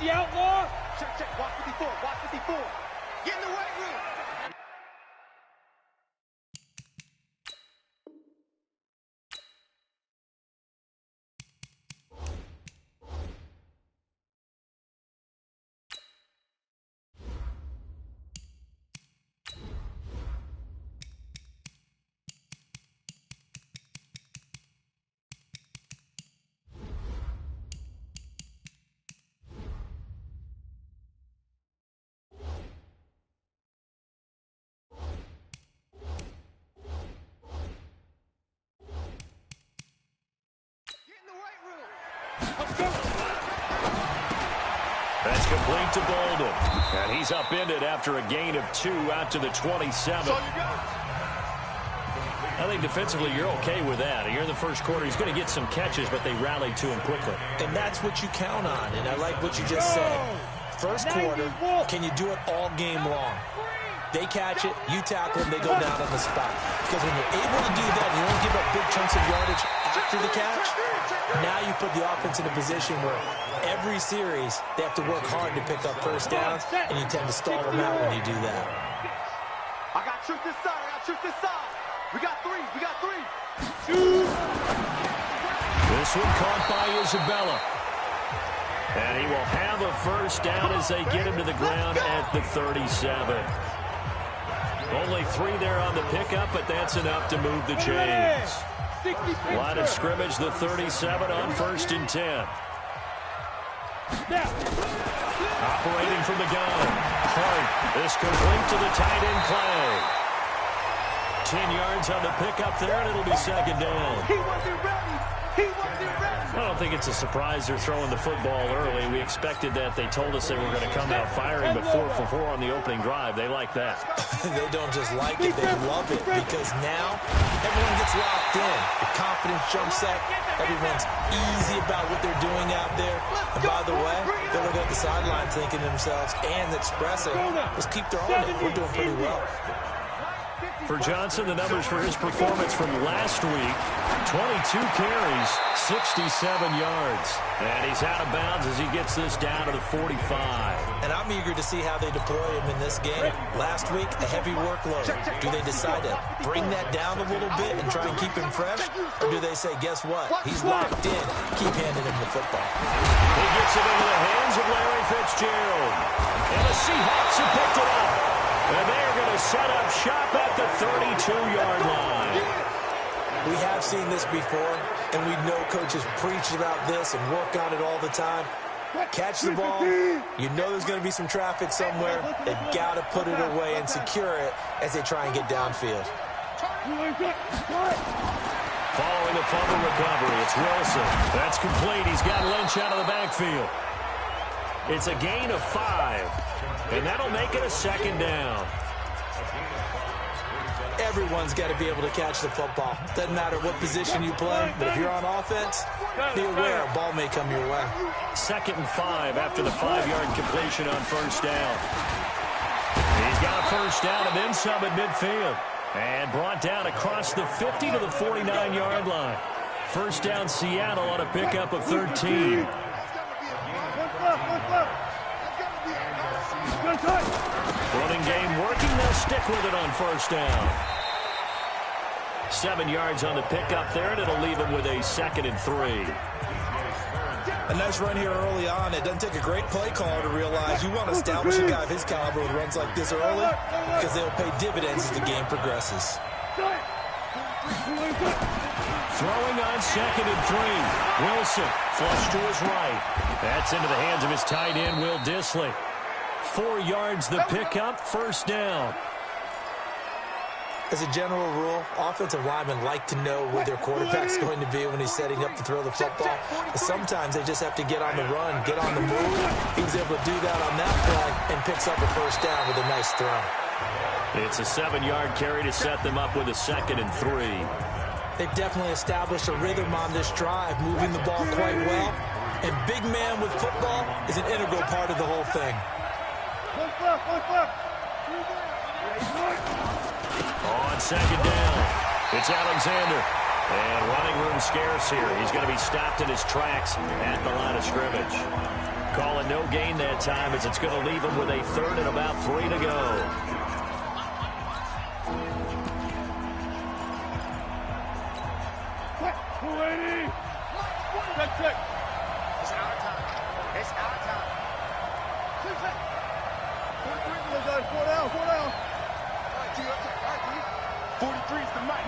the outlaw. Check, check. Watch 54. Watch 54. Get in the weight room. That's complete to Bolden. And he's upended after a gain of 2 out to the 27. I think defensively you're okay with that. Here in the first quarter, he's going to get some catches, but they rallied to him quickly. And that's what you count on, and I like what you just said. First quarter, can you do it all game long? They catch it, you tackle them, they go down on the spot. Because when you're able to do that, you don't give up big chunks of yardage after the catch, now you put the offense in a position where every series they have to work hard to pick up first downs, and you tend to stall them out when you do that. I got truth this side. I got truth this side. We got 3. We got 3. This one caught by Isabella. And he will have a first down as they get him to the ground at the 37. Only 3 there on the pickup, but that's enough to move the chains. Line of scrimmage, the 37 on 1st and 10. Operating from the gun. Hart is complete to the tight end Clay. 10 yards on the pickup there, and it'll be 2nd down. He wasn't ready. He wasn't ready. I don't think it's a surprise they're throwing the football early. We expected that. They told us they were going to come out firing, but 4 for 4 on the opening drive. They like that. They don't just like it, they love it, because now everyone gets locked in. The confidence jumps up. Everyone's easy about what they're doing out there. And by the way, they're looking at the sideline thinking to themselves and expressing, let's keep throwing it. We're doing pretty well. For Johnson, the numbers for his performance from last week, 22 carries, 67 yards. And he's out of bounds as he gets this down to the 45. And I'm eager to see how they deploy him in this game. Last week, a heavy workload. Do they decide to bring that down a little bit and try and keep him fresh? Or do they say, guess what? He's locked in. Keep handing him the football. He gets it into the hands of Larry Fitzgerald. And the Seahawks have picked it up. And they're going to set up shop at the 32-yard line. We have seen this before, and we know coaches preach about this and work on it all the time. Catch the ball. You know there's going to be some traffic somewhere. They've got to put it away and secure it as they try and get downfield. Following the fumble recovery, it's Wilson. That's complete. He's got Lynch out of the backfield. It's a gain of 5, and that'll make it a 2nd down. Everyone's got to be able to catch the football. Doesn't matter what position you play, but if you're on offense, be aware a ball may come your way. 2nd and 5 after the 5-yard completion on 1st down. He's got a first down and then some at midfield. And brought down across the 50 to the 49-yard line. First down Seattle on a pickup of 13. Running game working. They'll stick with it on 1st down. 7 yards on the pickup there, and it'll leave him with a 2nd and 3. A nice run here early on. It doesn't take a great play caller to realize you want to establish a guy of his caliber with runs like this early because they'll pay dividends as the game progresses. Throwing on 2nd and 3. Wilson flush to his right. That's into the hands of his tight end, Will Dissly. 4 yards the pickup, 1st down. As a general rule, offensive linemen like to know where their quarterback's going to be when he's setting up to throw the football. But sometimes they just have to get on the run, get on the move. He was able to do that on that play and picks up a 1st down with a nice throw. It's a 7-yard carry to set them up with a 2nd and 3. They've definitely established a rhythm on this drive, moving the ball quite well. And big man with football is an integral part of the whole thing. On 2nd down, it's Alexander. And running room scarce here. He's going to be stopped in his tracks at the line of scrimmage. Call it no gain that time as it's going to leave them with a third and about 3 to go. Check. It's out of time. It's out of time. 4 down. 43 is the mic.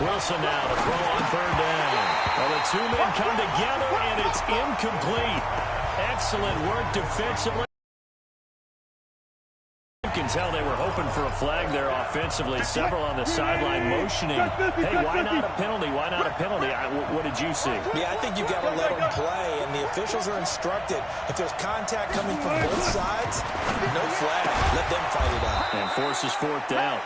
Wilson now to throw on third down. Well, the two men come together, and it's incomplete. Excellent work defensively. You can tell they were hoping for a flag there offensively. Several on the sideline motioning. Hey, why not a penalty? Why not a penalty? What did you see? Yeah, I think you've got to let them play, and the officials are instructed. If there's contact coming from both sides, no flag. Let them fight it out. And forces fourth down.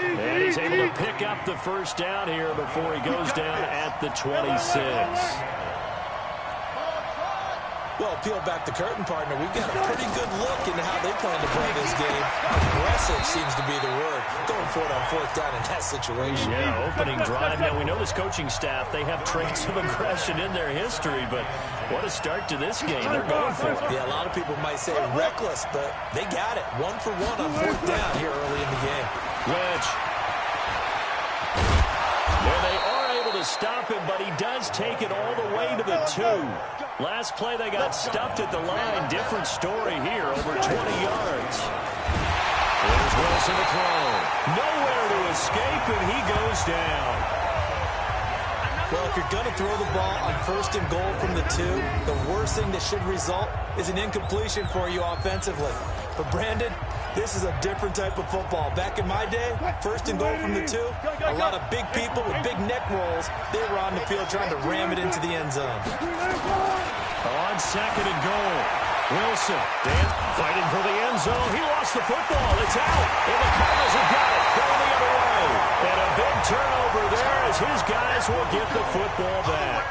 And he's able to pick up the first down here before he goes down at the 26. Well, peel back the curtain, partner. We've got a pretty good look into how they plan to play this game. Aggressive seems to be the word. Going for it on fourth down in that situation. Yeah, opening drive. Now, we know this coaching staff, they have traits of aggression in their history, but what a start to this game. They're going for it. Yeah, a lot of people might say reckless, but they got it. 1 for 1 on fourth down here early in the game. Wedge. There they are able to stop him, but he does take it all the way to the 2. Last play, they got stuffed at the line. Different story here, over 20 yards. There's Wilson to throw. Nowhere to escape, and he goes down. Well, if you're going to throw the ball on first and goal from the 2, the worst thing that should result is an incompletion for you offensively. But, Brandon, this is a different type of football. Back in my day, first and goal from the 2, a lot of big people with big neck rolls, they were on the field trying to ram it into the end zone. On second and goal, Wilson, fighting for the end zone. He lost the football. It's out, and the Cardinals have got it. Going the other way. And a big turnover there as his guys will get the football back.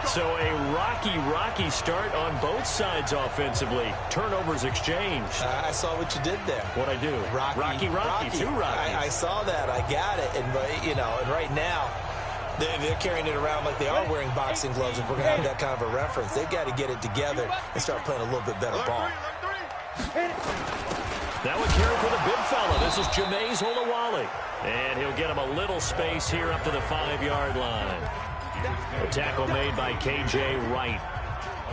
So a rocky start on both sides offensively. Turnovers exchanged. I saw what you did there. What'd I do? Rocky. Two Rockies. I saw that. I got it. And, and right now, they're carrying it around like they are wearing boxing gloves. If we're going to have that kind of a reference, they've got to get it together and start playing a little bit better ball. That would carry for the big fella. This is Jameis Olawale. And he'll get him a little space here up to the 5-yard line. A tackle made by K.J. Wright.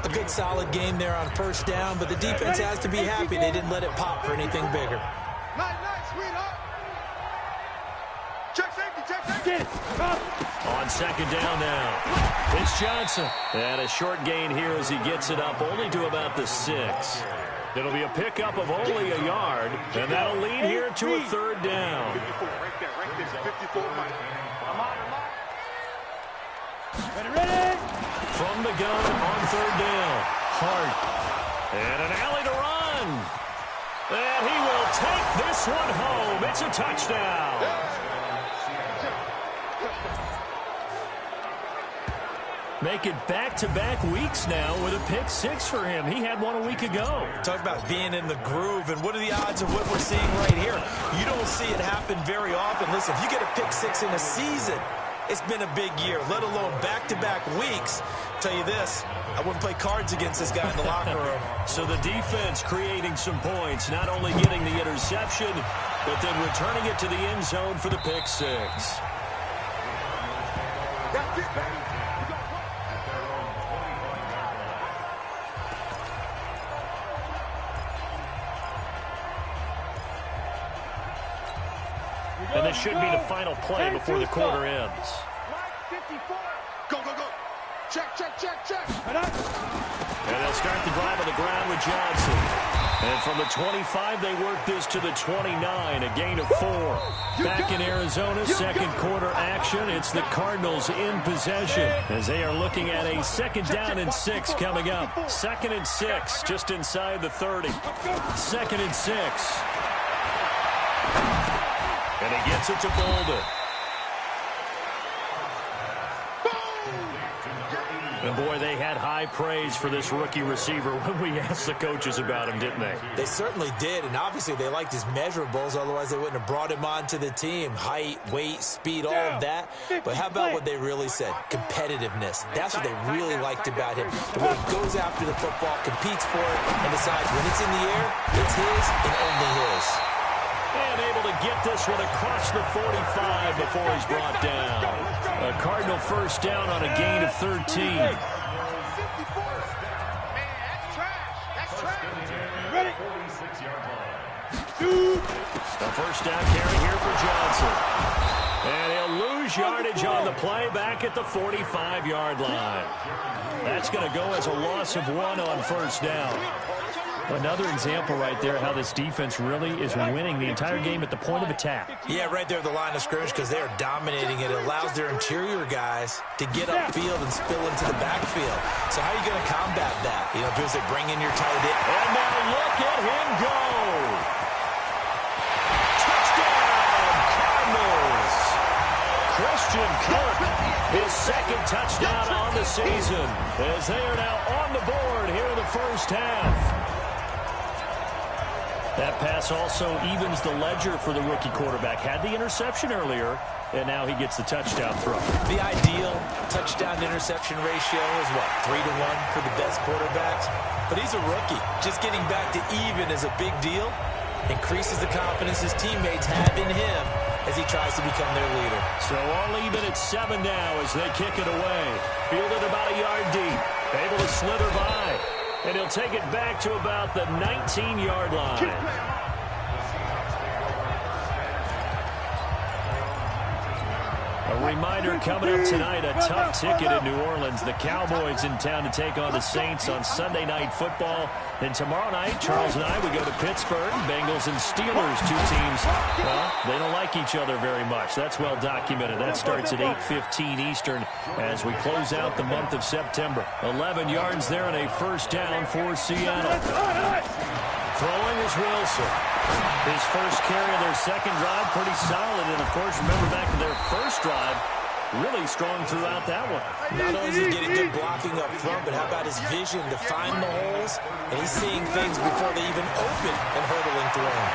A good solid game there on first down, but the defense has to be happy they didn't let it pop for anything bigger. Nice, sweetheart. Check safety. On second down now, it's Johnson. And a short gain here as he gets it up only to about the 6. It'll be a pickup of only a yard, and that'll lead here to a third down. 54, right there, 54, Mike. I'm on. Ready? From the gun on third down, Hart. And an alley to run. And he will take this one home. It's a touchdown. Make it back-to-back weeks now with a pick 6 for him. He had one a week ago. Talk about being in the groove, and what are the odds of what we're seeing right here? You don't see it happen very often. Listen, if you get a pick 6 in a season, it's been a big year, let alone back-to-back weeks. I'll tell you this, I wouldn't play cards against this guy in the locker room. So the defense creating some points, not only getting the interception, but then returning it to the end zone for the pick 6. That's it, baby. And this should be the final play before the quarter ends. 54. Go. Check. And they'll start the drive on the ground with Johnson. And from the 25, they work this to the 29, a gain of 4. Back in Arizona, second quarter action. It's the Cardinals in possession as they are looking at a second down and 6 coming up. 2nd and 6, just inside the 30. 2nd and 6. And he gets it to Bolden. And, boy, they had high praise for this rookie receiver when we asked the coaches about him, didn't they? They certainly did, and obviously they liked his measurables. Otherwise, they wouldn't have brought him onto the team. Height, weight, speed, all of that. But how about what they really said? Competitiveness. That's what they really liked about him. The way he goes after the football, competes for it, and decides when it's in the air, it's his and only his. And able to get this one across the 45 before he's brought down. A Cardinal first down on a gain of 13. A first down carry here for Johnson. And he'll lose yardage on the play back at the 45-yard line. That's going to go as a loss of 1 on first down. Another example right there how this defense really is winning the entire game at the point of attack. Yeah, right there at the line of scrimmage because they are dominating it. It allows their interior guys to get upfield and spill into the backfield. So how are you going to combat that? You know, do they bring in your tight end? And now look at him go. Touchdown, Cardinals. Christian Kirk, his second touchdown on the season as they are now on the board here in the first half. That pass also evens the ledger for the rookie quarterback. Had the interception earlier, and now he gets the touchdown throw. The ideal touchdown-interception ratio is, what, 3-to-1 for the best quarterbacks? But he's a rookie. Just getting back to even is a big deal. Increases the confidence his teammates have in him as he tries to become their leader. So all even at 7 now as they kick it away. Fielded about a yard deep. Able to slither by. And he'll take it back to about the 19-yard line. A reminder coming up tonight, a tough ticket in New Orleans. The Cowboys in town to take on the Saints on Sunday Night Football. And tomorrow night, Charles and I, we go to Pittsburgh. Bengals and Steelers, two teams, well, they don't like each other very much. That's well documented. That starts at 8:15 Eastern as we close out the month of September. 11 yards there and a first down for Seattle. Throwing is Wilson. His first carry of their second drive, pretty solid. And, of course, remember back to their first drive, really strong throughout that one. Not only is he getting good blocking up front, but how about his vision to find the holes? And he's seeing things before they even open and hurdling through them.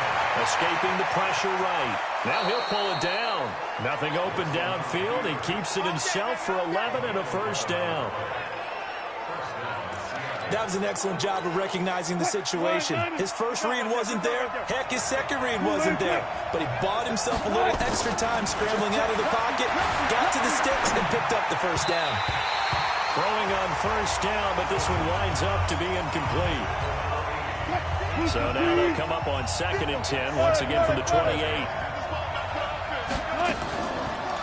Escaping the pressure right. Now he'll pull it down. Nothing open downfield. He keeps it himself for 11 and a first down. That was an excellent job of recognizing the situation. His first read wasn't there. Heck, his second read wasn't there. But he bought himself a little extra time scrambling out of the pocket, got to the sticks, and picked up the first down. Throwing on first down, but this one winds up to be incomplete. So now they'll come up on 2nd and 10, once again from the 28.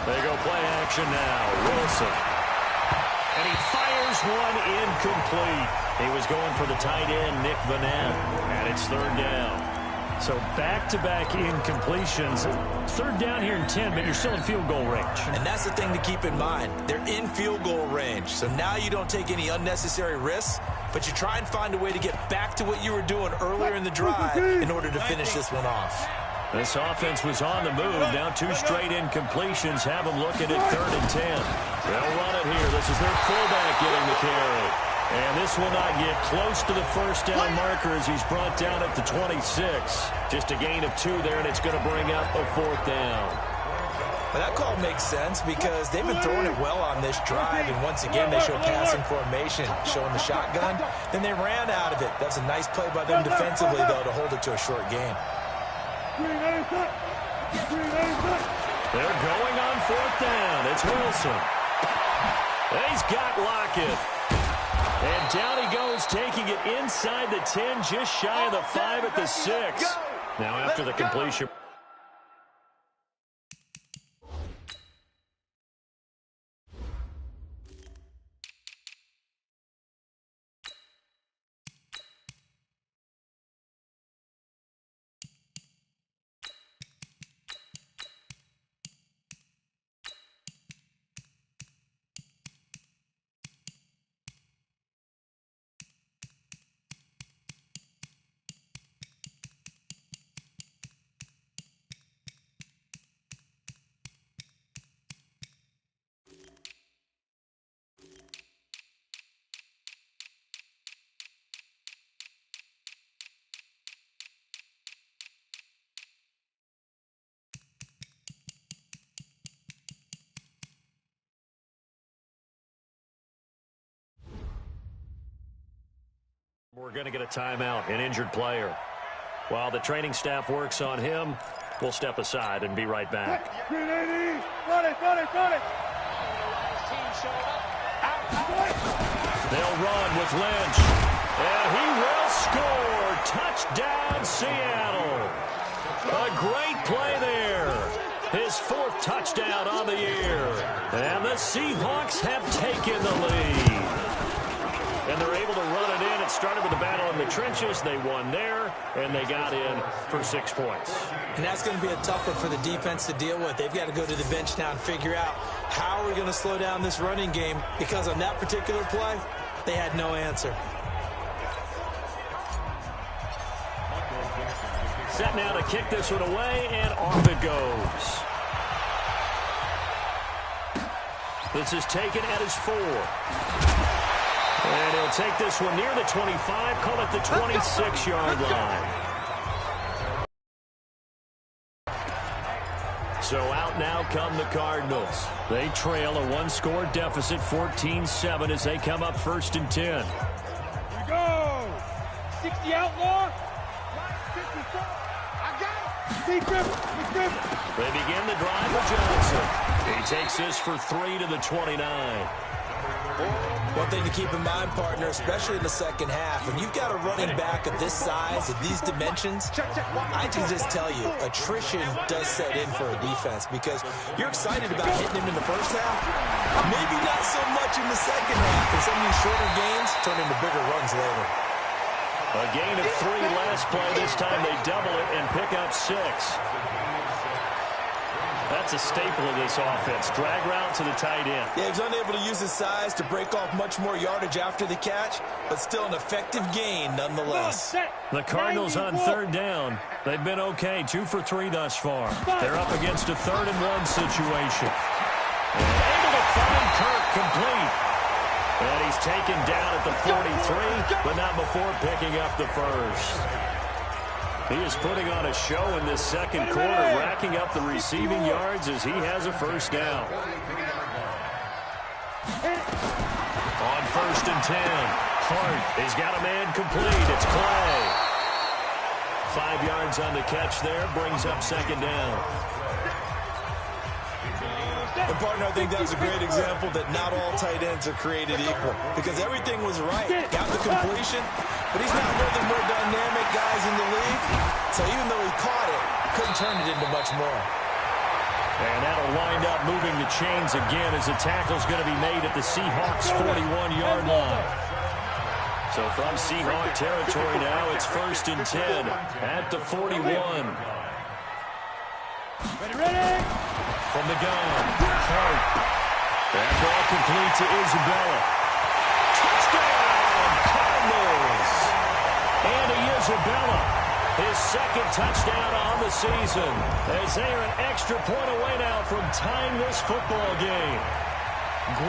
They go play action now. Wilson. And he fires one incomplete. He was going for the tight end, Nick Vanette, and it's 3rd down. So back-to-back incompletions. 3rd down here in 10, but you're still in field goal range. And that's the thing to keep in mind. They're in field goal range. So now you don't take any unnecessary risks, but you try and find a way to get back to what you were doing earlier in the drive in order to finish this one off. This offense was on the move. Now 2 straight incompletions have them looking at 3rd and 10. They'll run it here. This is their fullback getting the carry. And this will not get close to the first down marker as he's brought down at the 26. Just a gain of 2 there, and it's going to bring up a 4th down. Well, that call makes sense because they've been throwing it well on this drive, and once again they show passing formation, showing the shotgun. Then they ran out of it. That's a nice play by them defensively, though, to hold it to a short gain. They're going on 4th down. It's Wilson. He's got Lockett. And down he goes, taking it inside the 10, just shy of the 5 at the 6. Now after the completion. going to get a timeout, an injured player. While the training staff works on him, we'll step aside and be right back. They'll run with Lynch, and he will score. Touchdown, Seattle. A great play there. His 4th touchdown on the year. And the Seahawks have taken the lead. And they're able to run it in. It started with a battle in the trenches. They won there, and they got in for 6 points. And that's going to be a tough one for the defense to deal with. They've got to go to the bench now and figure out how are we going to slow down this running game, because on that particular play, they had no answer. Set now to kick this one away, and off it goes. This is taken at his 4. And he'll take this one near the 25, call it the 26-yard line. So out now come the Cardinals. They trail a 1-score deficit, 14-7, as they come up 1st and 10. Here we go. 60 outlaw. I got it. They begin the drive with Johnson. He takes this for 3 to the 29. One thing to keep in mind, partner, especially in the second half, when you've got a running back of this size, of these dimensions, I can just tell you, attrition does set in for a defense, because you're excited about hitting him in the first half, maybe not so much in the second half, and some of these shorter gains turn into bigger runs later. A gain of 3 last play. This time they double it and pick up 6. That's a staple of this offense. Drag route to the tight end. Yeah, he was unable to use his size to break off much more yardage after the catch, but still an effective gain nonetheless. The Cardinals on 3rd down. They've been okay, 2 for 3 thus far. They're up against a 3rd and 1 situation. And able to find Kirk complete. And he's taken down at the 43, but not before picking up the 1st. He is putting on a show in this second quarter, racking up the receiving yards as he has a 1st down. On 1st and 10, Hart has got a man complete. It's Clay. 5 yards on the catch there, brings up 2nd down. And partner, I think that was a great example that not all tight ends are created equal, because everything was right. Got the completion, but he's not one of the more dynamic guys in the league. So even though he caught it, couldn't turn it into much more. And that'll wind up moving the chains again as the tackle's going to be made at the Seahawks' 41-yard line. So from Seahawk territory now, it's 1st and 10 at the 41. Ready? From the gun, Hart. That ball complete to Isabella. Touchdown, Cardinals! Andy Isabella, his 2nd touchdown on the season, as they are an extra point away now from tying this football game.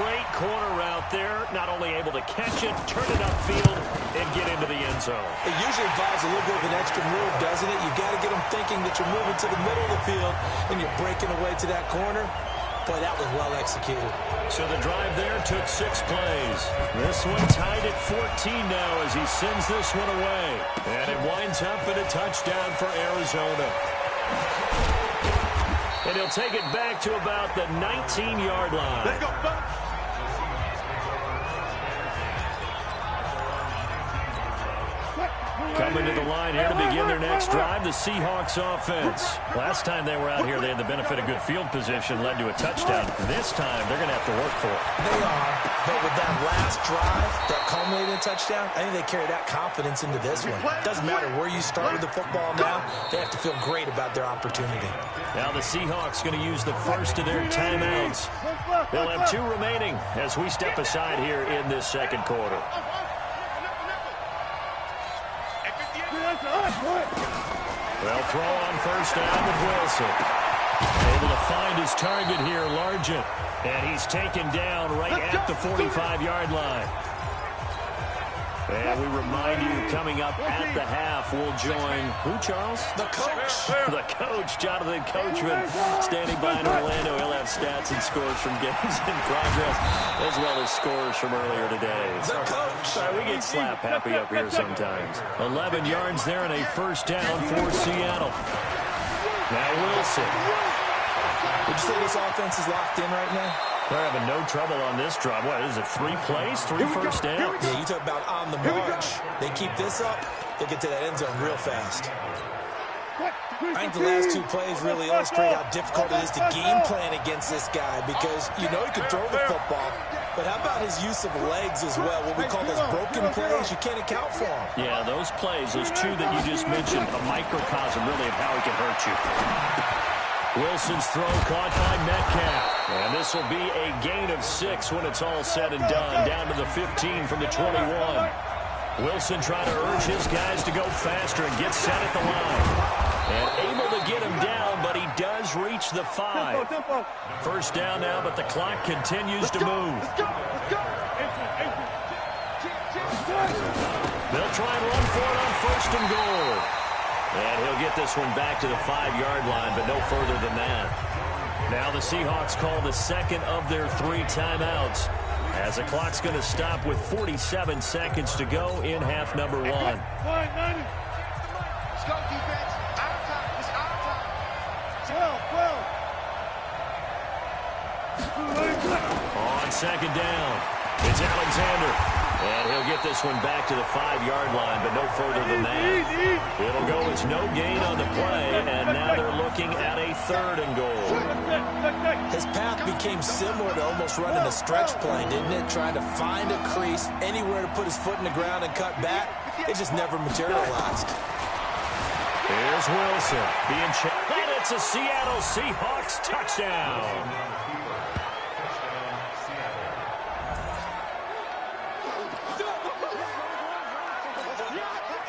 Great corner route there, not only able to catch it, turn it upfield, and get into the end zone. It usually involves a little bit of an extra move, doesn't it? You've got to get them thinking that you're moving to the middle of the field and you're breaking away to that corner. Boy, that was well executed. So the drive there took 6 plays. This one tied at 14 now as he sends this one away. And it winds up in a touchdown for Arizona. And he'll take it back to about the 19-yard line. Let's go, Coming to the line here to begin their next drive, the Seahawks offense. Last time they were out here, they had the benefit of good field position, led to a touchdown. This time, they're going to have to work for it. They are, but with that last drive that culminated in a touchdown, I think they carry that confidence into this one. It doesn't matter where you start with the football now, they have to feel great about their opportunity. Now the Seahawks going to use the first of their timeouts. They'll have 2 remaining as we step aside here in this second quarter. They'll throw on 1st down with Wilson. Able to find his target here, Largent. And he's taken down right at the 45-yard line. And we remind you, coming up at the half, we'll join who, Charles? The coach. The coach, Jonathan Coachman, standing by in Orlando. He'll have stats and scores from games in progress, as well as scores from earlier today. The coach. Sorry, we get slap happy up here sometimes. 11 yards there and a first down for Seattle. Now Wilson. Would you say this offense is locked in right now? They're having no trouble on this drive. What is it, 3 plays, 3 first downs? Yeah, you talk about on the march. They keep this up, they get to that end zone real fast. I think the last 2 plays really illustrate how difficult it is to game plan against this guy because you know he can throw the football, but how about his use of legs as well? What we call those broken plays, you can't account for them. Yeah, those plays, those 2 that you just mentioned, a microcosm really of how he can hurt you. Wilson's throw caught by Metcalf. And this will be a gain of 6 when it's all said and done. Down to the 15 from the 21. Wilson trying to urge his guys to go faster and get set at the line. And able to get him down, but he does reach the 5. First down now, but the clock continues to move. They'll try and run for it on first and goal. And he'll get this one back to the 5-yard line, but no further than that. Now the Seahawks call the second of their 3 timeouts, as the clock's going to stop with 47 seconds to go in half number 1. Let's go, defense. Out of time. It's out of time. 12. On second down, it's Alexander. And he'll get this one back to the 5-yard line, but no further than that. It'll go as no gain on the play, and now they're looking at a 3rd and goal. His path became similar to almost running a stretch play, didn't it? Trying to find a crease, anywhere to put his foot in the ground and cut back. It just never materialized. Here's Wilson being checked, and it's a Seattle Seahawks touchdown.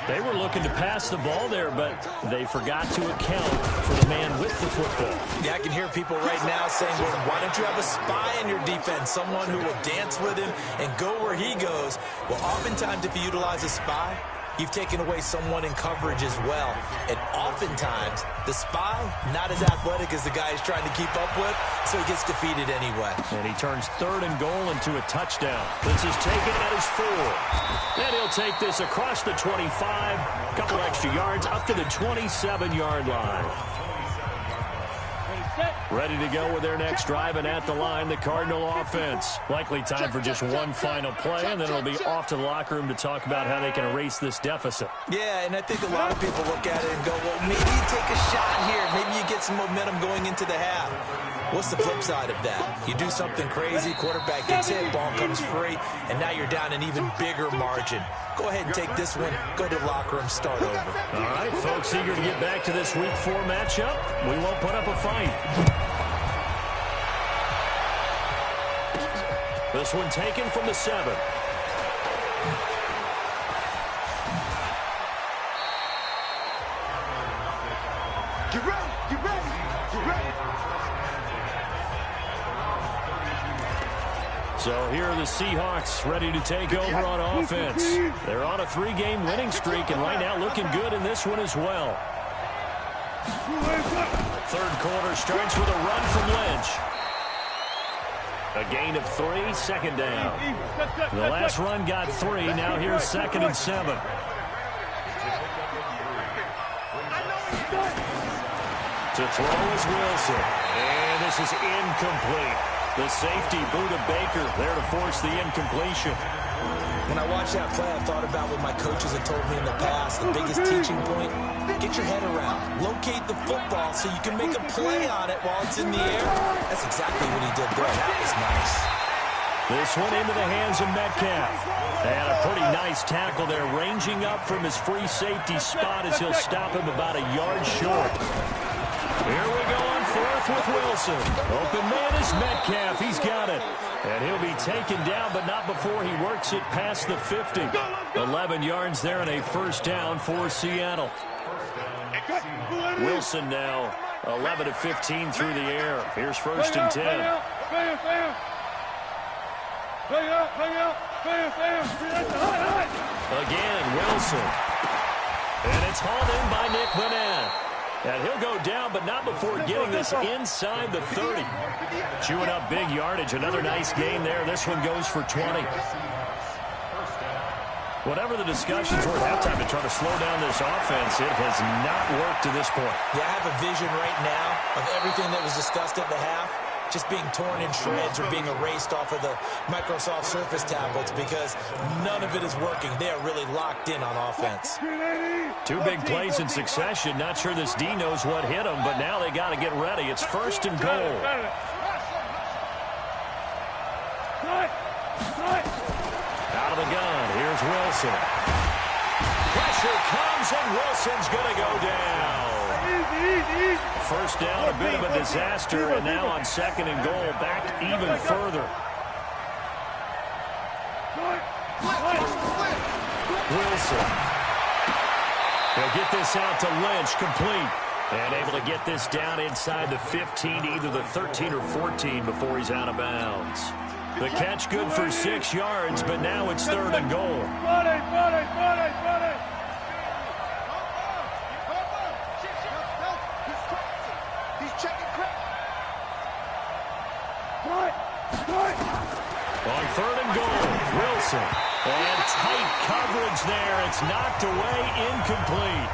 They were looking to pass the ball there, but they forgot to account for the man with the football. Yeah, I can hear people right now saying, well, why don't you have a spy in your defense, someone who will dance with him and go where he goes? Well, oftentimes if you utilize a spy, you've taken away someone in coverage as well. And oftentimes, the spy, not as athletic as the guy he's trying to keep up with, so he gets defeated anyway. And he turns 3rd and goal into a touchdown. This is taken at his 4. And he'll take this across the 25, a couple extra yards, up to the 27-yard line. Ready to go with their next drive, and at the line, the Cardinal offense. Likely time for just one final play, and then it'll be off to the locker room to talk about how they can erase this deficit. Yeah, and I think a lot of people look at it and go, well, maybe you take a shot here. Maybe you get some momentum going into the half. What's the flip side of that? You do something crazy, quarterback gets hit, ball comes free, and now you're down an even bigger margin. Go ahead and take this one, go to the locker room, start over. All right, folks, eager to get back to this Week 4 matchup. We won't put up a fight. This one taken from the 7. Get ready, get ready, get ready. So here are the Seahawks ready to take over on offense. They're on a 3-game winning streak, and right now looking good in this one as well. 3rd quarter starts with a run from Lynch. A gain of 3, 2nd down. The last run got 3. Now here's 2nd and 7. To throw is Wilson. And this is incomplete. The safety, Buda Baker, there to force the incompletion. When I watched that play, I thought about what my coaches had told me in the past. The biggest teaching point, get your head around. Locate the football so you can make a play on it while it's in the air. That's exactly what he did there. That was nice. This one into the hands of Metcalf. And a pretty nice tackle there, ranging up from his free safety spot as he'll stop him about a yard short. Here we go on 4th with Wilson. Open man is Metcalf. He's got it. And he'll be taken down, but not before he works it past the 50. 11 yards there and a first down for Seattle. Wilson now 11 of 15 through the air. Here's 1st and 10. Bring out. Again, Wilson. And it's hauled in by Nick Vanette. And he'll go down, but not before getting this inside the 30. Chewing up big yardage. Another nice gain there. This one goes for 20. Whatever the discussions were at halftime to try to slow down this offense, it has not worked to this point. Yeah, I have a vision right now of everything that was discussed at the half just being torn in shreds or being erased off of the Microsoft Surface tablets because none of it is working. They are really locked in on offense. Two big plays in succession. Not sure this D knows what hit them, but now they got to get ready. It's first and goal. Out of the gun, here's Wilson. Pressure comes, and Wilson's going to go down. First down, a bit of a disaster, and now on second and goal, back even further. Wilson. He'll get this out to Lynch, complete. And able to get this down inside the 15 to either the 13 or 14 before he's out of bounds. The catch good for 6 yards, but now it's third and goal. On third and goal, Wilson. And tight coverage there. It's knocked away, incomplete.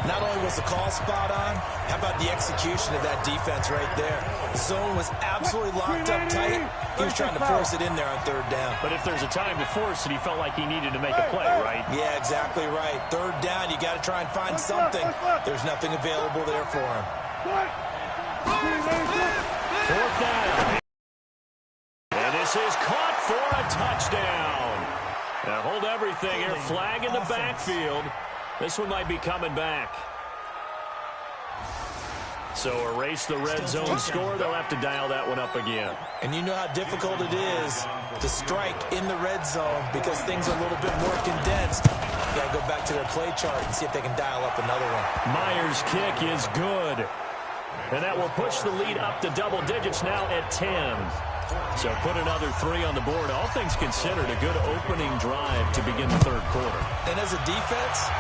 Not only was the call spot on, how about the execution of that defense right there? The zone was absolutely locked up tight. He was trying to force it in there on third down. But if there's a time to force it, he felt like he needed to make a play, right? Yeah, exactly right. Third down, you got to try and find something. There's nothing available there for him. Fourth down. And this is caught for a touchdown. Now hold everything here. Flag in the backfield. This one might be coming back. So erase the red zone score. They'll have to dial that one up again. And you know how difficult it is to strike in the red zone because things are a little bit more condensed. You got to go back to their play chart and see if they can dial up another one. Myers' kick is good. And that will push the lead up to double digits now at 10. So put another 3 on the board. All things considered, a good opening drive to begin the third quarter. And as a defense,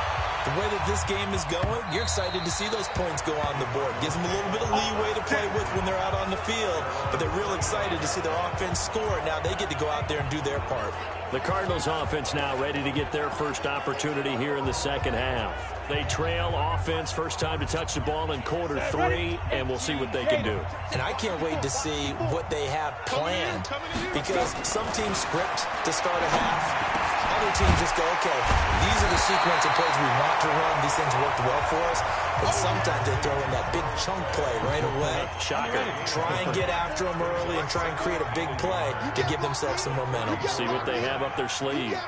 the way that this game is going, you're excited to see those points go on the board. Gives them a little bit of leeway to play with when they're out on the field, but they're real excited to see their offense score. Now they get to go out there and do their part. The Cardinals offense now ready to get their first opportunity here in the second half. They trail offense, first time to touch the ball in quarter 3, and we'll see what they can do. And I can't wait to see what they have planned because some teams script to start a half. Other teams just go, okay, these are the sequence of plays we want to run. These things worked well for us. And sometimes they throw in that big chunk play right away. Shocker. Try and get after them early and try and create a big play to give themselves some momentum. See what they have up their sleeve.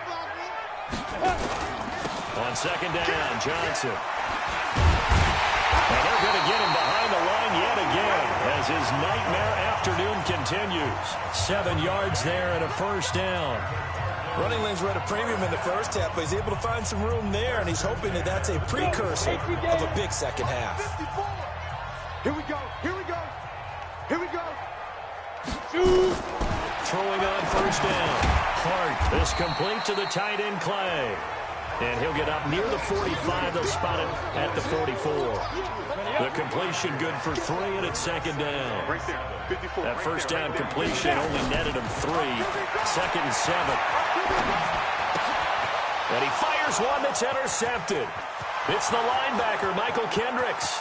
On second down, Johnson. And they're going to get him behind the line yet again as his nightmare afternoon continues. 7 yards there and a first down. Running lanes were at a premium in the first half, but he's able to find some room there, and he's hoping that that's a precursor of a big second half. Here we go. Here we go. Here we go. Throwing on first down. Hart. This complete to the tight end, Clay. And he'll get up near the 45. They'll spot it at the 44. The completion good for 3, and it's second down. Right there. 54. That first down completion only netted him 3. Second and 7. And he fires one that's intercepted. It's the linebacker, Michael Kendricks.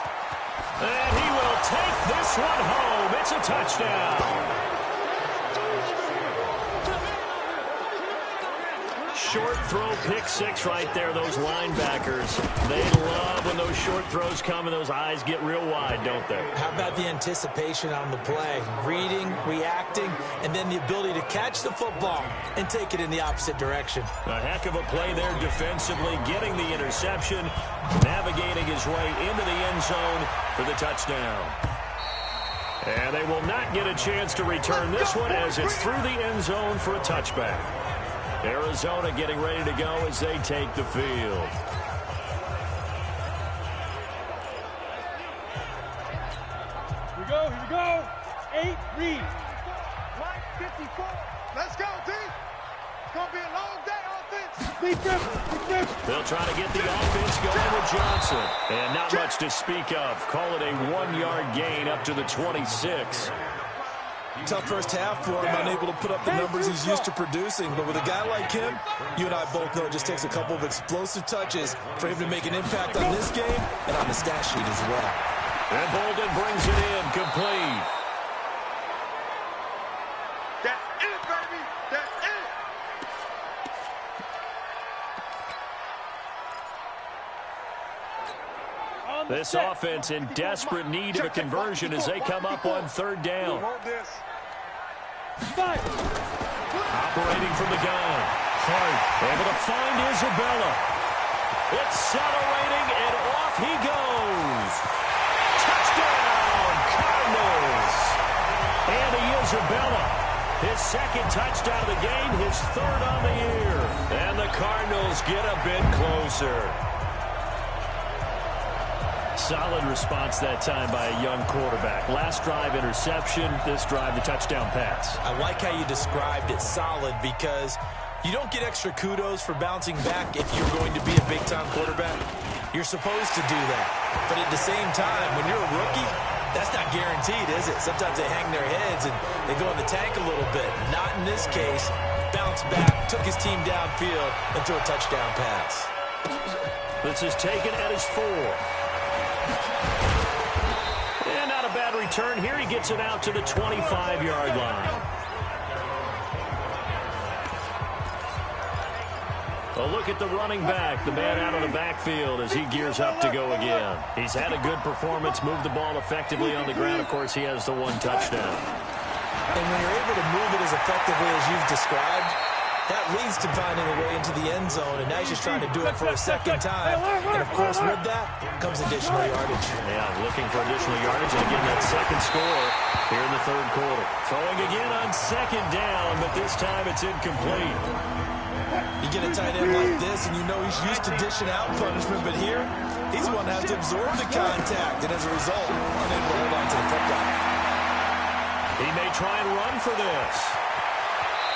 And he will take this one home. It's a touchdown. Short throw, pick 6 right there. Those linebackers, they love when those short throws come and those eyes get real wide, don't they? How about the anticipation on the play? Reading, reacting, and then the ability to catch the football and take it in the opposite direction. A heck of a play there defensively, getting the interception, navigating his way into the end zone for the touchdown. And they will not get a chance to return this one as it's through the end zone for a touchback. Arizona getting ready to go as they take the field. Here we go. 8, read. Let's go, D. It's going to be a long day, offense. They'll try to get the offense going with Johnson. And not much to speak of. Call it a 1-yard gain up to the 26. Tough first half for him, unable to put up the numbers he's used to producing. But with a guy like him, you and I both know it just takes a couple of explosive touches for him to make an impact on this game and on the stat sheet as well. And Bolden brings it in, complete. That's it, baby. That's it. This offense in desperate need of a conversion as they come up on third down. Operating from the gun. Hart able to find Isabella. Accelerating, and off he goes. Touchdown, Cardinals. Andy Isabella, his second touchdown of the game, his third on the year. And the Cardinals get a bit closer. Solid response that time by a young quarterback. Last drive, interception. This drive, the touchdown pass. I like how you described it, solid, because you don't get extra kudos for bouncing back if you're going to be a big-time quarterback. You're supposed to do that. But at the same time, when you're a rookie, that's not guaranteed, is it? Sometimes they hang their heads and they go in the tank a little bit. Not in this case. Bounced back, took his team downfield, and threw a touchdown pass. This is taken at his 4. And not a bad return here. He gets it out to the 25-yard line. A look at the running back, the man out of the backfield as he gears up to go again. He's had a good performance, moved the ball effectively on the ground. Of course, he has the 1 touchdown. And when you're able to move it as effectively as you've described, that leads to finding a way into the end zone, and now he's just trying to do it for a second time. And, of course, with that comes additional yardage. Yeah, looking for additional yardage, and again, that second score here in the third quarter. Throwing again on second down, but this time it's incomplete. You get a tight end like this, and you know he's used to dishing out punishment, but here, he's the one that has to absorb the contact, and as a result, unable to hold on to the football. He may try and run for this.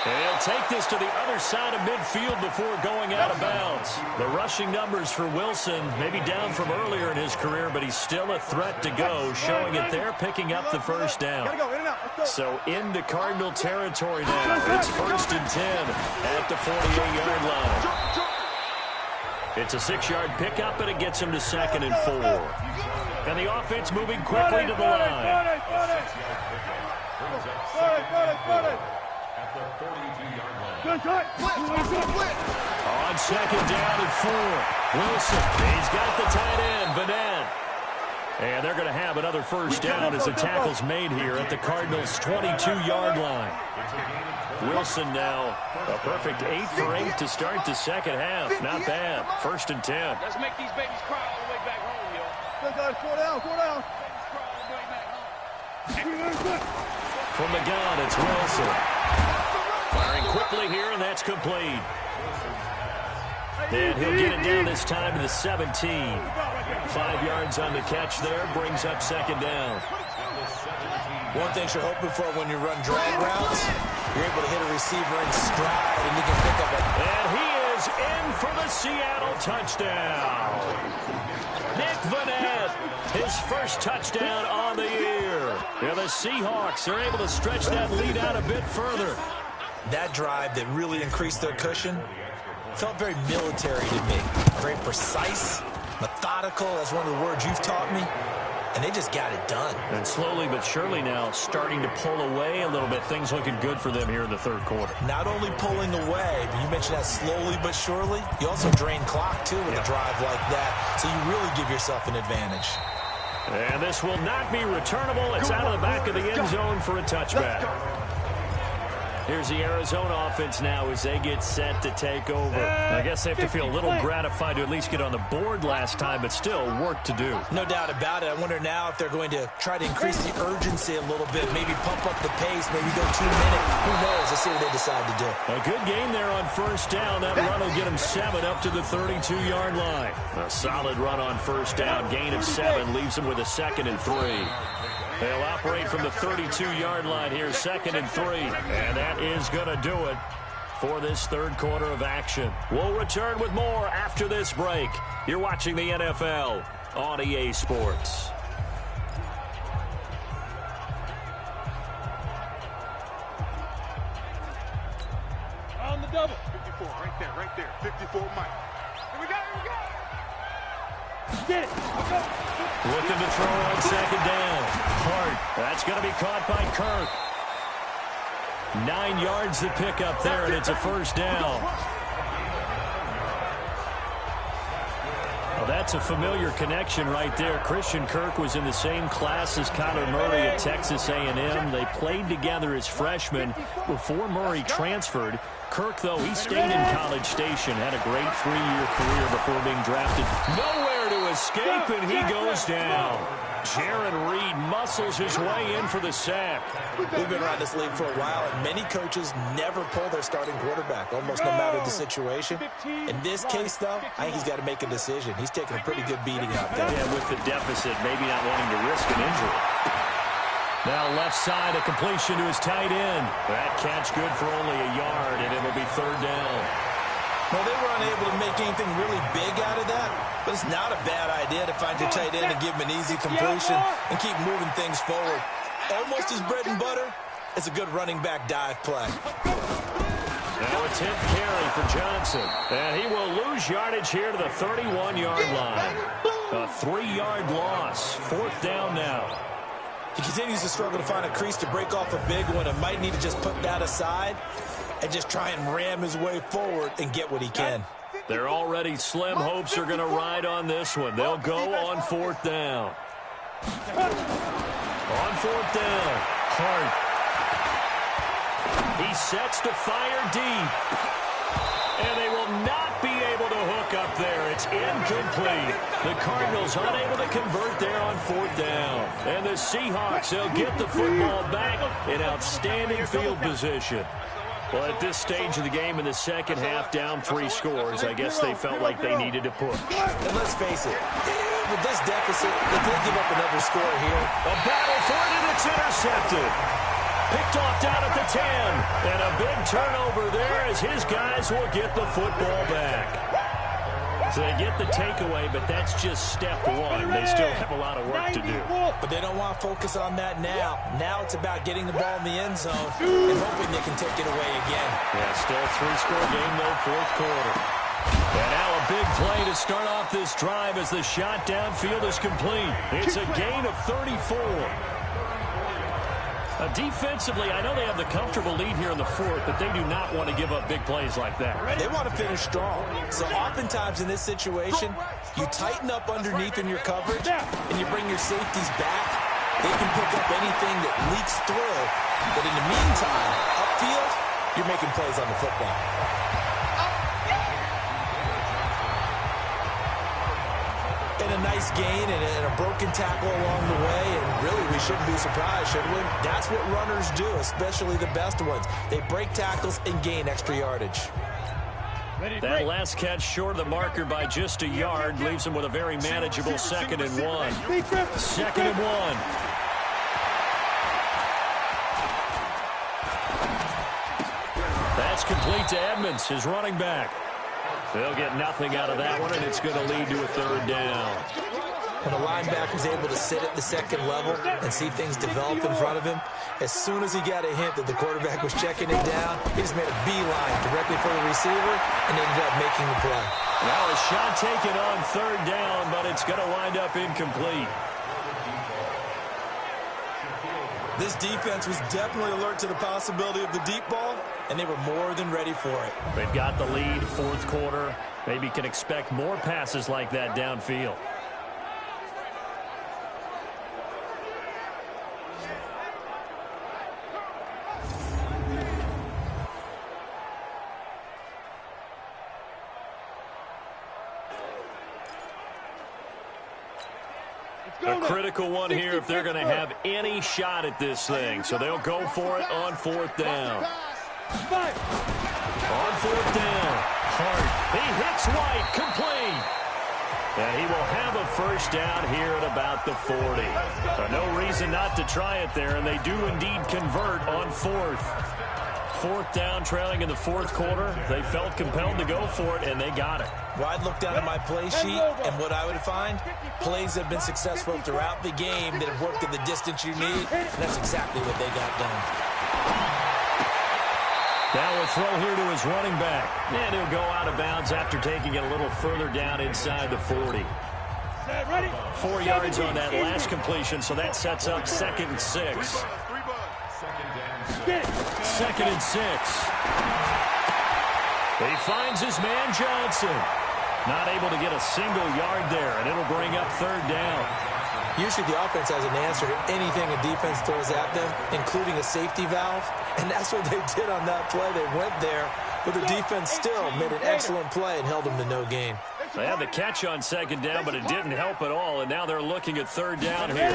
And he'll take this to the other side of midfield before going out of bounds. The rushing numbers for Wilson, maybe down from earlier in his career, but he's still a threat to go, showing it there, picking up the first down. So into Cardinal territory now. It's 1st and 10 at the 48-yard line. It's a 6-yard pickup, and it gets him to 2nd and 4. And the offense moving quickly to the line. On 2nd down and 4. Wilson, he's got the tight end, Vanette. And they're going to have another first down as the tackle's made here at the Cardinals' 22-yard line. Wilson now a perfect 8 for 8 to start the second half. Not bad. 1st and 10. Let's make these babies cry all the way back home, yo. Go down. From the gun, it's Wilson. Firing quickly here, and that's complete. And he'll get it down this time to the 17. 5 yards on the catch there, brings up 2nd down. One thing you're hoping for when you run drag routes, you're able to hit a receiver in stride, and you can pick up a... And he is in for the Seattle touchdown. Nick Vanette, his first touchdown on the year. Yeah, the Seahawks are able to stretch that lead out a bit further. That drive that really increased their cushion felt very military to me. Very precise, methodical, that's one of the words you've taught me. And they just got it done. And slowly but surely now starting to pull away a little bit. Things looking good for them here in the third quarter. Not only pulling away, but you mentioned that slowly but surely. You also drain clock, too, with a drive like that. So you really give yourself an advantage. And this will not be returnable. It's out of the back of the end zone for a touchback. Here's the Arizona offense now as they get set to take over. I guess they have to feel a little gratified to at least get on the board last time, but still work to do. No doubt about it. I wonder now if they're going to try to increase the urgency a little bit, maybe pump up the pace, maybe go 2 minutes. Who knows? Let's see what they decide to do. A good game there on first down. That run will get them 7 up to the 32-yard line. A solid run on first down. Gain of 7 leaves them with a 2nd and 3. They'll operate from the 32-yard line here, 2nd and 3. And that is going to do it for this third quarter of action. We'll return with more after this break. You're watching the NFL on EA Sports. On the double. 54, right there. 54, Mike. Here we go. Get it. Let's go. Looking to throw on 2nd down. Hart. That's going to be caught by Kirk. 9 yards to pick up there, and it's a first down. Well, that's a familiar connection right there. Christian Kirk was in the same class as Kyler Murray at Texas A&M. They played together as freshmen before Murray transferred. Kirk, though, he stayed in College Station, had a great 3-year career before being drafted. Nowhere to escape, and he goes down. Jaron Reed muscles his way in for the sack. We've been around this league for a while, and many coaches never pull their starting quarterback, almost no matter the situation. In this case, though, I think he's got to make a decision. He's taking a pretty good beating out there. Yeah, with the deficit, maybe not wanting to risk an injury. Now left side, a completion to his tight end. That catch good for only a yard, and it'll be 3rd down. Well, they were unable to make anything really big out of that, but it's not a bad idea to find your tight end and give him an easy completion and keep moving things forward. Almost his bread and butter. It's a good running back dive play. Now a 10th carry for Johnson, and he will lose yardage here to the 31-yard line. A 3-yard loss. 4th down now. He continues to struggle to find a crease to break off a big one and might need to just put that aside and just try and ram his way forward and get what he can. Their already slim hopes are going to ride on this one. They'll go on 4th down. On 4th down, Hart. He sets to fire deep. And they will not be able to hook up there. It's incomplete. The Cardinals unable to convert there on 4th down. And the Seahawks, they'll get the football back in outstanding field position. Well, at this stage of the game in the second half, down 3 scores, I guess they felt like they needed to push. And let's face it, with this deficit, if they give up another score here. A battle for it, and it's intercepted. Picked off down at the 10. And a big turnover there as his guys will get the football back. So they get the takeaway, but that's just step 1. They still have a lot of work to do. But they don't want to focus on that now. Now it's about getting the ball in the end zone and hoping they can take it away again. Yeah, still a 3-score game, though, 4th quarter. And now a big play to start off this drive as the shot downfield is complete. It's a gain of 34. Defensively, I know they have the comfortable lead here in the 4th, but they do not want to give up big plays like that. They want to finish strong. So oftentimes in this situation, you tighten up underneath in your coverage, and you bring your safeties back. They can pick up anything that leaks through. But in the meantime, upfield, you're making plays on the football. And a nice gain and a broken tackle along the way, and really we shouldn't be surprised, should we? That's what runners do, especially the best ones. They break tackles and gain extra yardage. That last catch short of the marker by just a yard leaves them with a very manageable 2nd and 1. 2nd and 1. That's complete to Edmonds, his running back. They'll get nothing out of that one, and it's going to lead to a 3rd down. When a linebacker's able to sit at the 2nd level and see things develop in front of him, as soon as he got a hint that the quarterback was checking it down, he just made a beeline directly for the receiver and ended up making the play. Now a shot taken on 3rd down, but it's going to wind up incomplete. This defense was definitely alert to the possibility of the deep ball, and they were more than ready for it. They've got the lead, 4th quarter. Maybe can expect more passes like that downfield. A critical one here if they're going to have any shot at this thing. So they'll go for it on fourth down. On fourth down, Hart. He hits White, complete. And he will have a first down here at about the 40. No reason not to try it there, and they do indeed convert on fourth. Fourth down, trailing in the fourth quarter. They felt compelled to go for it, and they got it. Well, I'd look down at my play sheet, and what I would find, plays that have been successful throughout the game that have worked at the distance you need, and that's exactly what they got done. Now a throw here to his running back. And he'll go out of bounds after taking it a little further down inside the 40. 4 yards on that last completion, so that sets up 2nd and 6. 2nd and 6. He finds his man Johnson. Not able to get a single yard there, and it'll bring up 3rd down. Usually the offense has an answer to anything a defense throws at them, including a safety valve. And that's what they did on that play. They went there, but the defense still made an excellent play and held them to no gain. They had the catch on 2nd down, but it didn't help at all. And now they're looking at 3rd down here.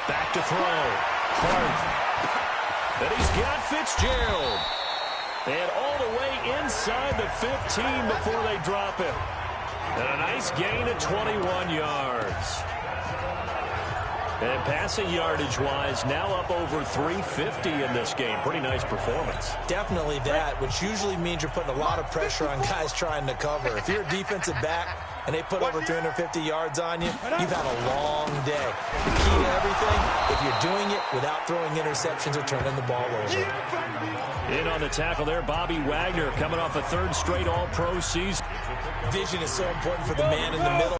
Back to throw. Hart. And he's got Fitzgerald. And all the way inside the 15 before they drop it. And a nice gain of 21 yards. And passing yardage-wise, now up over 350 in this game. Pretty nice performance. Definitely that, which usually means you're putting a lot of pressure on guys trying to cover. If you're a defensive back and they put over 350 yards on you, you've had a long day. The key to everything, if you're doing it without throwing interceptions or turning the ball over. In on the tackle there, Bobby Wagner coming off a 3rd straight All-Pro season. Vision is so important for the man in the middle.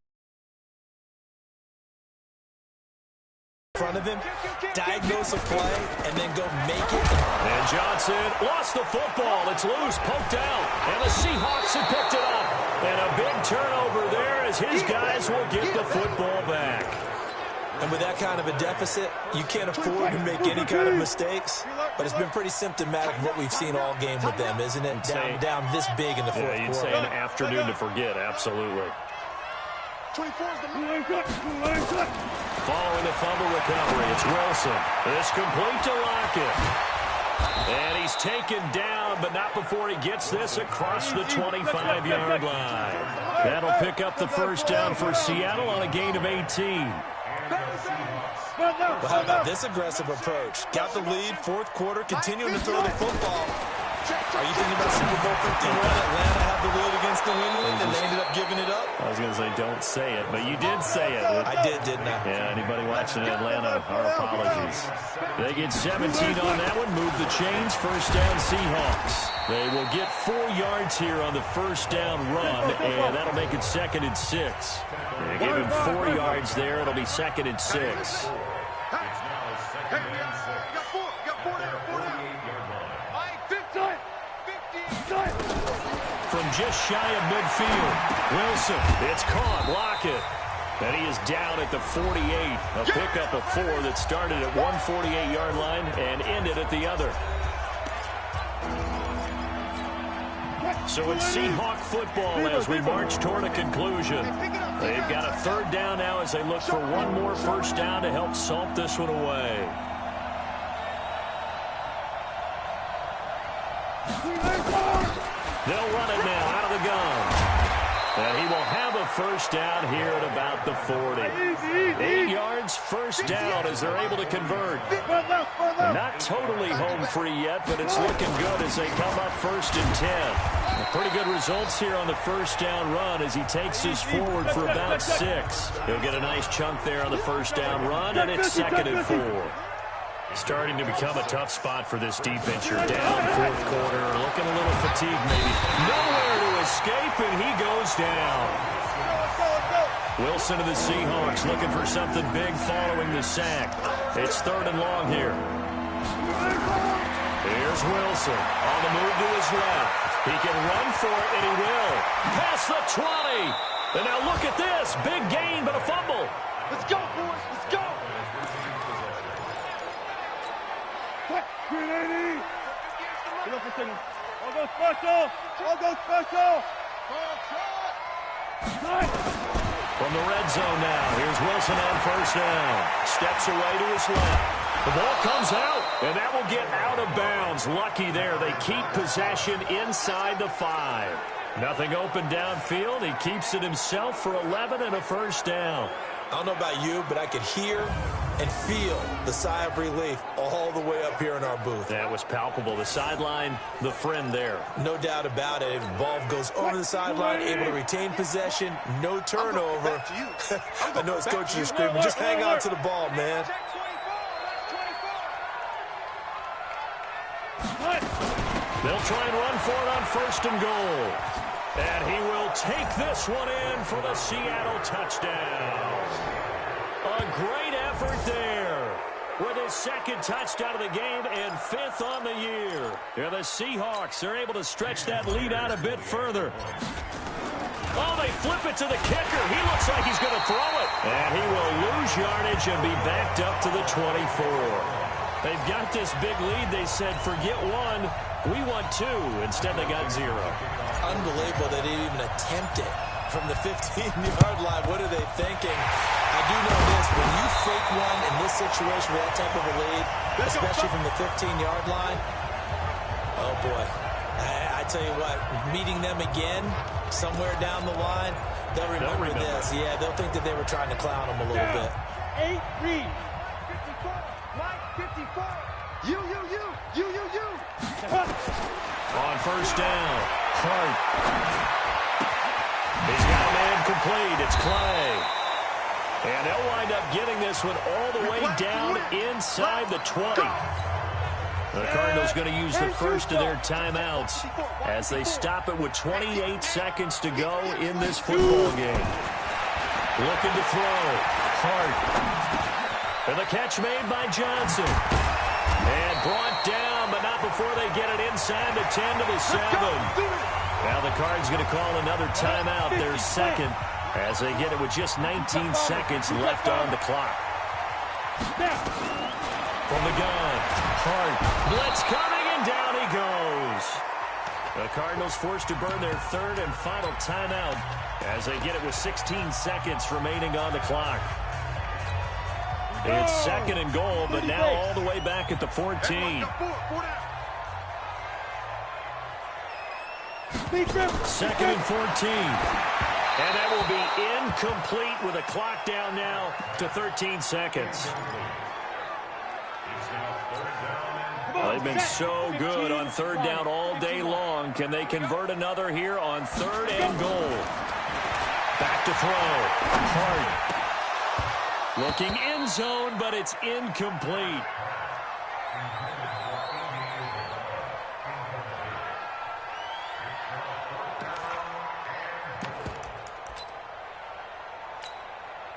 Front of him, diagnose a play, and then go make it. And Johnson lost the football. It's loose, poked out, and the Seahawks have picked it up. And a big turnover there as his guys will get the football back. And with that kind of a deficit, you can't afford to make any kind of mistakes. But it's been pretty symptomatic of what we've seen all game with them, isn't it? Down this big in the fourth quarter. You'd say an afternoon to forget, absolutely. Following the fumble recovery, it's Wilson. It's complete to Lockett. And he's taken down, but not before he gets this across the 25-yard line. That'll pick up the first down for Seattle on a gain of 18. Well, how about this aggressive approach? Got the lead, fourth quarter, continuing to throw the football. Are you thinking about Super Bowl 51? Atlanta had the lead against New England, and they ended up giving it up? I was going to say, don't say it, but you did say it. I did, didn't I? Yeah, anybody watching Atlanta, our apologies. They get 17 on that one, move the chains, first down Seahawks. They will get 4 yards here on the first down run, and that'll make it 2nd and 6. They give him 4 yards there, it'll be 2nd and 6. From just shy of midfield, Wilson, it's caught, Lockett. And he is down at the 48. A pickup of 4 that started at one 48-yard line and ended at the other. So it's Seahawk football as we march toward a conclusion. They've got a 3rd down now as they look for one more first down to help salt this one away. They'll run it now out of the gun. And he will have a first down here at about the 40. 8 yards, first down as they're able to convert. Not totally home free yet, but it's looking good as they come up 1st and 10. Pretty good results here on the first down run as he takes us forward for about 6. He'll get a nice chunk there on the first down run, and it's 2nd and 4. Starting to become a tough spot for this defense. You're down fourth quarter, looking a little fatigued maybe. Nowhere to escape, and he goes down. Wilson of the Seahawks looking for something big following the sack. It's 3rd and long here. Here's Wilson on the move to his left. He can run for it, and he will. Past the 20. And now look at this. Big gain, but a fumble. Let's go, boys. Let's go. I'll go special! I'll go special! From the red zone now, here's Wilson on first down. Steps away to his left. The ball comes out, and that will get out of bounds. Lucky there. They keep possession inside the 5. Nothing open downfield. He keeps it himself for 11 and a first down. I don't know about you, but I could hear and feel the sigh of relief all the way up here in our booth. That was palpable. The sideline, the friend there. No doubt about it. The ball goes over the sideline, able to retain possession, no turnover. I know his coaches are screaming, just hang on to the ball, man. They'll try and run for it on first and goal. And he will take this one in for the Seattle touchdown. A great effort there with his second touchdown of the game and 5th on the year. And the Seahawks are able to stretch that lead out a bit further. Oh, they flip it to the kicker. He looks like he's going to throw it. And he will lose yardage and be backed up to the 24. They've got this big lead. They said, forget one. We want 2. Instead, they got 0. Unbelievable they didn't even attempt it from the 15-yard line. What are they thinking? I do know this. When you fake one in this situation with that type of a lead, especially from the 15-yard line, oh, boy. I tell you what, meeting them again somewhere down the line, they'll remember this. Yeah, they'll think that they were trying to clown them a little bit. 8 read. 54. Mike, 54. You. On first down, Hart. He's got a man complete. It's Clay. And they'll wind up getting this one all the way down inside the 20. The Cardinals going to use the first of their timeouts as they stop it with 28 seconds to go in this football game. Looking to throw. Hart. And the catch made by Johnson. And brought down, but not before they get it inside the 10 to the 7. Now the Cards going to call another timeout, their second, as they get it with just 19 seconds left on the clock. From the gun, Hart. Blitz coming, and down he goes. The Cardinals forced to burn their third and final timeout as they get it with 16 seconds remaining on the clock. It's second and goal, but now all the way back at the 14. Second and 14. And that will be incomplete with a clock down now to 13 seconds. Well, they've been so good on third down all day long. Can they convert another here on third and goal? Back to throw. Hart. Looking end zone, but it's incomplete.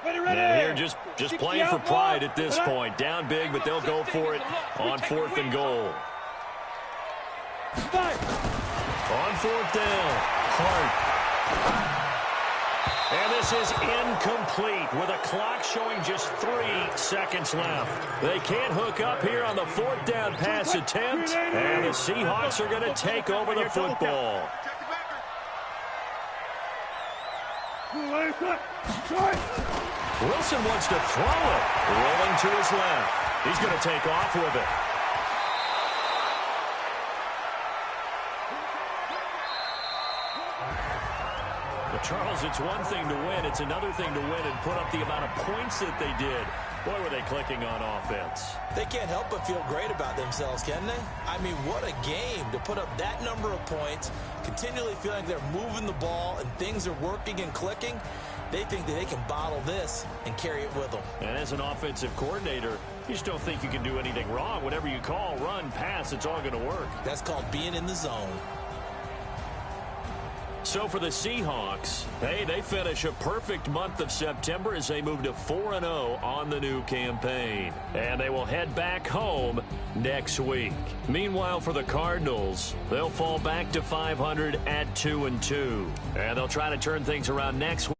And here just playing for pride at this point. Down big, but they'll go for it on 4th and goal. On 4th down, Hart. And this is incomplete with a clock showing just 3 seconds left. They can't hook up here on the 4th down pass attempt, and the Seahawks are going to take over the football. Wilson wants to throw it. Rolling to his left. He's going to take off with it. Charles, it's one thing to win. It's another thing to win and put up the amount of points that they did. Boy, were they clicking on offense. They can't help but feel great about themselves, can they? I mean, what a game to put up that number of points, continually feel like they're moving the ball and things are working and clicking. They think that they can bottle this and carry it with them. And as an offensive coordinator, you just don't think you can do anything wrong. Whatever you call, run, pass, it's all going to work. That's called being in the zone. So for the Seahawks, hey, they finish a perfect month of September as they move to 4-0 on the new campaign. And they will head back home next week. Meanwhile, for the Cardinals, they'll fall back to 500 at 2-2. And they'll try to turn things around next week.